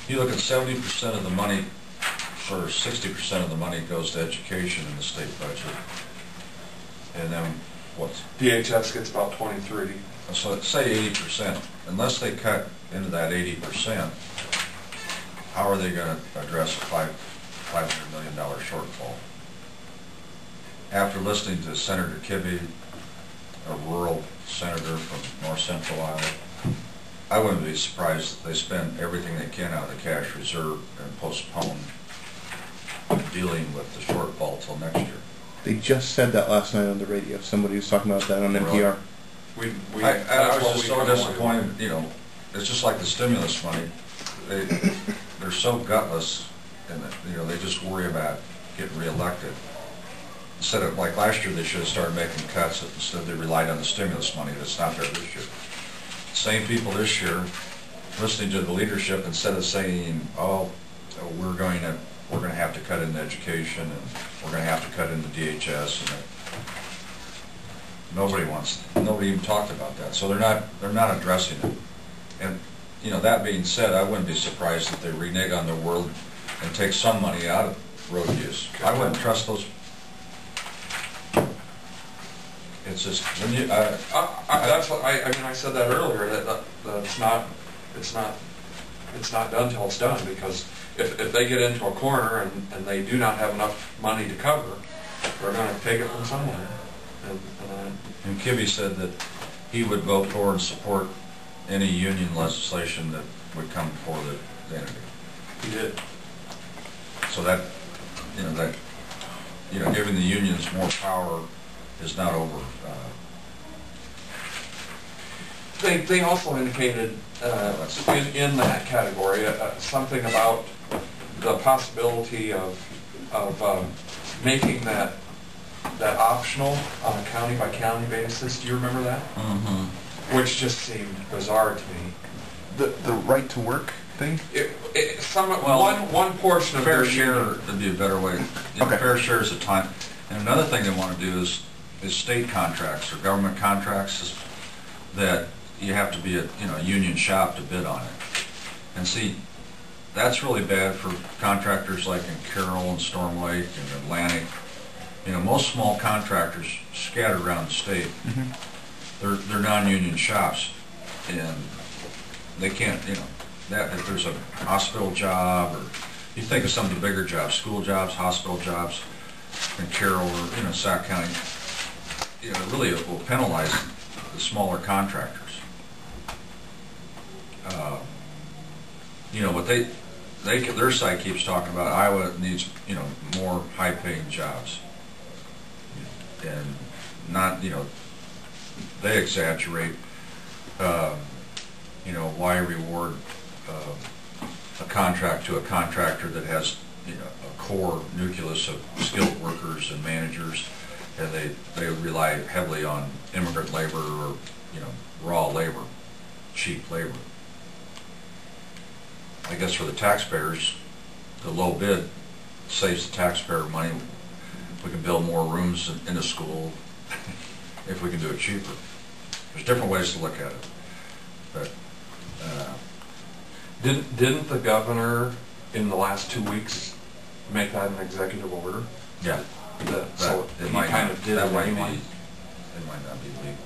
You look at 70% of the money, or 60% of the money goes to education in the state budget. And then what's? DHS gets about 23. So let's say 80%. Unless they cut into that 80%, how are they going to address a $500 million shortfall? After listening to Senator Kibbe, a rural senator from north central Iowa, I wouldn't be surprised if they spend everything they can out of the cash reserve and postpone dealing with the shortfall till next year. They just said that last night on the radio. Somebody was talking about that on NPR. I was just so disappointed. You know, it's just like the stimulus money. They're so gutless, and you know, they just worry about getting reelected. Instead of, like last year, they should have started making cuts. Instead, they relied on the stimulus money that's not there this year. Same people this year, listening to the leadership, instead of saying, "Oh, we're going to have to cut into education, and we're going to have to cut into DHS," and nobody even talked about that. So they're not addressing it. And you know, that being said, I wouldn't be surprised if they renege on their word and take some money out of road use. I wouldn't trust those. It's just when you. That's what I mean. I said that earlier. That it's not done till it's done. Because if they get into a corner and they do not have enough money to cover, they're going to take it from somewhere. And Kibbe said that he would vote for and support any union legislation that would come before the entity. He did. So that giving the unions more power is not over. They also indicated in that category something about the possibility of making that optional on a county by county basis. Do you remember that? Mm-hmm. Which just seemed bizarre to me. The right to work thing? One portion of fair share would be a better way. Okay. Fair share is a time. And another thing they want to do is state contracts or government contracts that you have to be a union shop to bid on it. And see, that's really bad for contractors like in Carroll and Storm Lake and Atlantic. You know, most small contractors scattered around the state. Mm-hmm. They're non-union shops, and they can't. You know, that if there's a hospital job, or you think of some of the bigger jobs, school jobs, hospital jobs in Carroll or Sac County, you know, really it will penalize the smaller contractors. You know, but their side keeps talking about Iowa needs more high-paying jobs, and not they exaggerate. Why reward a contract to a contractor that has a core nucleus of skilled workers and managers, and they rely heavily on immigrant labor or raw labor, cheap labor. I guess for the taxpayers, the low bid saves the taxpayer money. We can build more rooms in a school if we can do it cheaper. There's different ways to look at it. But didn't the governor in the last 2 weeks make that an executive order? Yeah. So he kind of did it anyway. It might not be legal.